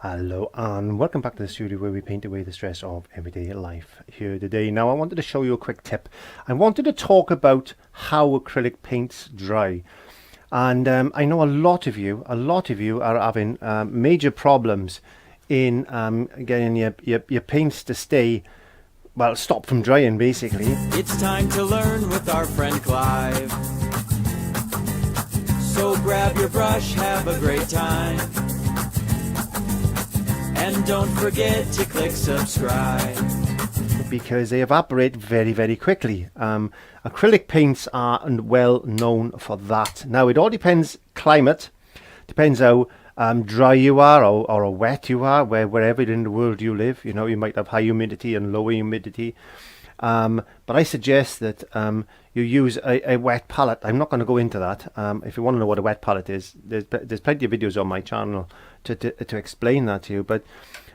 Hello and welcome back to the studio where we paint away the stress of everyday life here today. Now I wanted to show you a quick tip. I wanted to talk about how acrylic paints dry. And I know a lot of you are having major problems in getting your paints to stay, well, stop from drying basically. It's time to learn with our friend Clive. So grab your brush, have a great time. And don't forget to click subscribe. Because they evaporate very, very quickly. Acrylic paints are well known for that. Now it all depends climate, depends how dry you are or how wet you are, wherever in the world you live. You know, you might have high humidity and lower humidity. But I suggest that you use a wet palette. I'm not going to go into that. If you want to know what a wet palette is, there's plenty of videos on my channel to explain that to you. But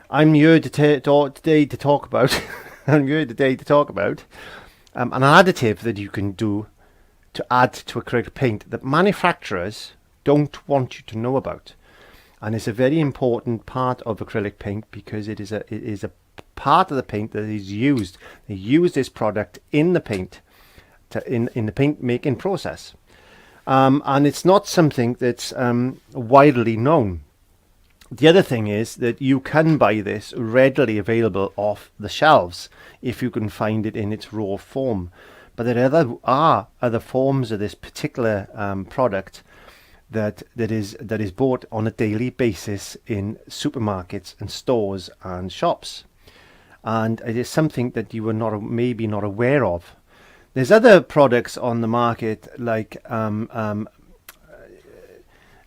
I'm here today to talk about I'm here today to talk about an additive that you can do to add to acrylic paint that manufacturers don't want you to know about, and it's a very important part of acrylic paint because it is a part of the paint that is used. They use this product in the paint in the paint making process, and it's not something that's widely known. The other thing is that you can buy this readily available off the shelves if you can find it in its raw form, but there are other forms of this particular product that is bought on a daily basis in supermarkets and stores and shops, and it is something that you were maybe not aware of. There's other products on the market like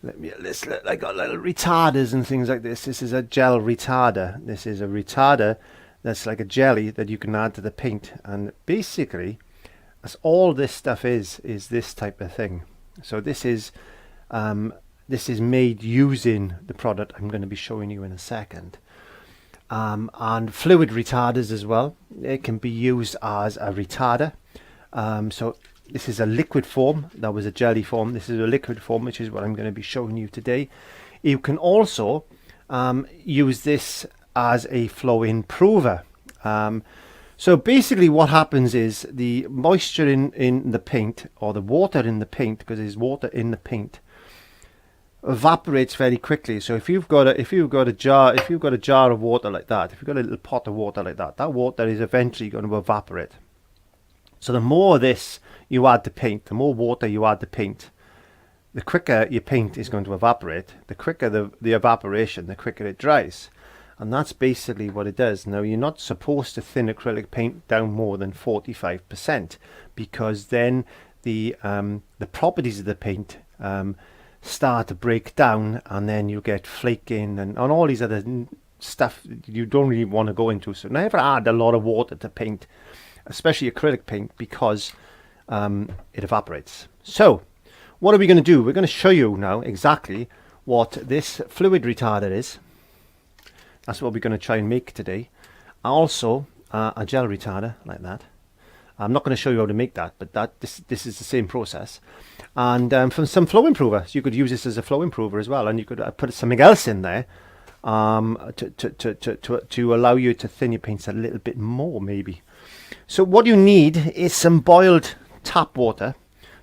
I got little retarders and things like this. This is a gel retarder. This is a retarder that's like a jelly that you can add to the paint, and basically that's all this stuff is this type of thing. So this is made using the product I'm going to be showing you in a second. And fluid retarders as well. It can be used as a retarder. So this is a liquid form. That was a jelly form. This is a liquid form, which is what I'm going to be showing you today. You can also use this as a flow improver. So basically what happens is the moisture in the paint, or the water in the paint, because there's water in the paint, evaporates very quickly. So if you've got a jar of water like that, if you've got a little pot of water like that, that water is eventually going to evaporate. So the more of this you add to paint, the more water you add to paint, the quicker your paint is going to evaporate. The quicker the evaporation, the quicker it dries. And that's basically what it does. Now, you're not supposed to thin acrylic paint down more than 45%, because then the properties of the paint start to break down, and then you get flaking and all these other stuff you don't really want to go into. So never add a lot of water to paint, especially acrylic paint, because it evaporates. So what are we going to do? We're going to show you now exactly what this fluid retarder is. That's what we're going to try and make today. Also a gel retarder like that. I'm not going to show you how to make that, but this is the same process. And from some flow improvers, you could use this as a flow improver as well, and you could put something else in there to allow you to thin your paints a little bit more, maybe. So what you need is some boiled tap water.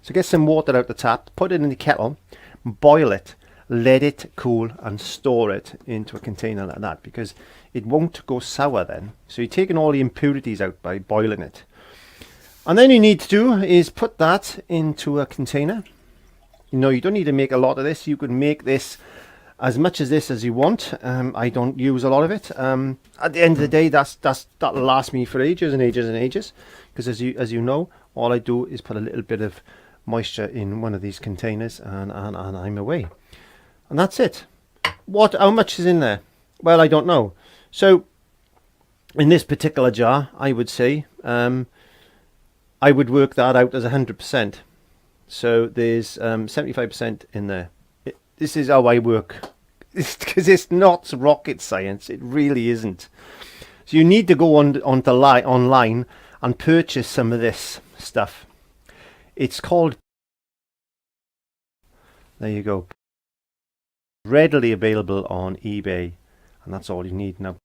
So get some water out the tap, put it in the kettle, boil it, let it cool, and store it into a container like that, because it won't go sour then. So you're taking all the impurities out by boiling it. And then you need to do is put that into a container. You know, you don't need to make a lot of this. You can make this as much as this as you want. I don't use a lot of it. At the end of the day, that'll last me for ages and ages and ages, because as you know, all I do is put a little bit of moisture in one of these containers, and I'm away. And that's it. How much is in there? Well, I don't know. So in this particular jar, I would say I would work that out as 100%. So there's 75% in there. This is how I work, because it's not rocket science. It really isn't. So you need to go online and purchase some of this stuff. It's called, there you go, readily available on eBay and that's all you need now,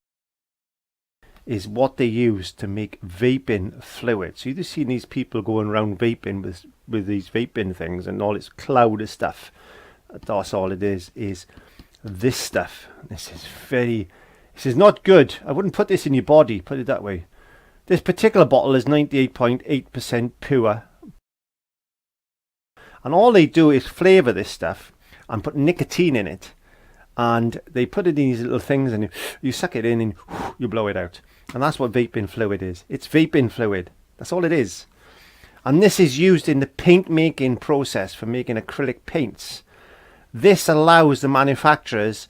is what they use to make vaping fluid. So you just see these people going around vaping with these vaping things and all this cloud of stuff. That's all it is this stuff. This is not good. I wouldn't put this in your body, put it that way. This particular bottle is 98.8% pure. And all they do is flavour this stuff and put nicotine in it. And they put it in these little things and you suck it in and you blow it out. And that's what vaping fluid is. It's vaping fluid. That's all it is. And this is used in the paint making process for making acrylic paints. This allows the manufacturers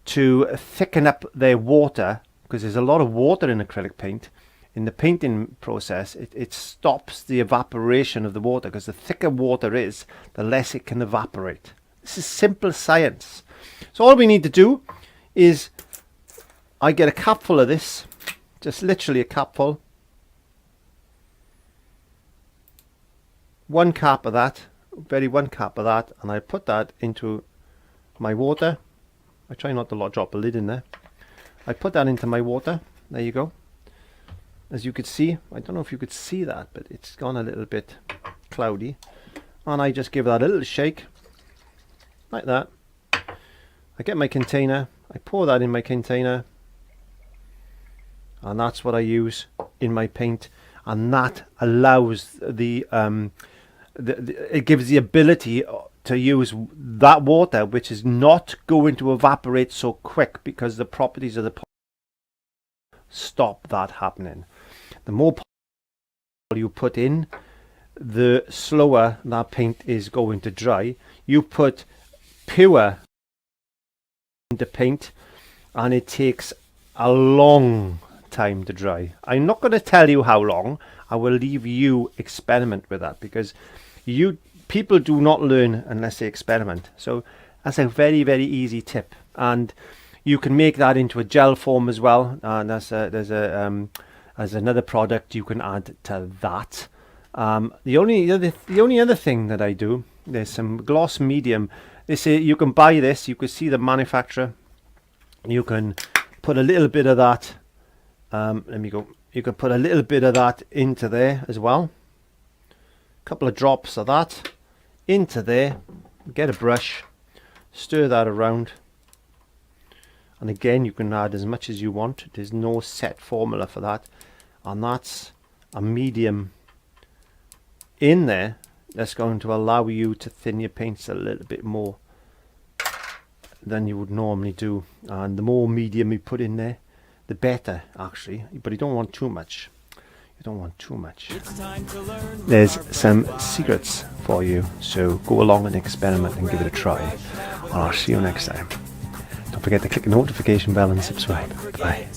to thicken up their water, because there's a lot of water in acrylic paint. In the painting process, it stops the evaporation of the water, because the thicker water is, the less it can evaporate. This is simple science. So all we need to do is, I get a capful of this, just literally a capful. One cap of that, one cap of that, and I put that into my water. I try not to drop a lid in there. I put that into my water. There you go. As you could see, I don't know if you could see that, but it's gone a little bit cloudy. And I just give that a little shake, like that. I get my container, I pour that in my container, and that's what I use in my paint. And that allows it gives the ability to use that water, which is not going to evaporate so quick, because the properties of the stop that happening. The more you put in, the slower that paint is going to dry. You put pure into paint and it takes a long time to dry. I'm not going to tell you how long. I will leave you experiment with that, because people do not learn unless they experiment. So that's a very, very easy tip, and you can make that into a gel form as well. And there's another product you can add to that. The only other thing that I do, there's some gloss medium. They say you can buy this. You can see the manufacturer. You can put a little bit of that. Let me go. You can put a little bit of that into there as well. A couple of drops of that into there. Get a brush, stir that around, and again you can add as much as you want. There's no set formula for that, and that's a medium in there that's going to allow you to thin your paints a little bit more than you would normally do. And the more medium you put in there, the better, actually, but you don't want too much. You don't want too much. There's some secrets for you, so go along and experiment and give it a try, and I'll see you next time. Don't forget to click the notification bell and subscribe. Bye.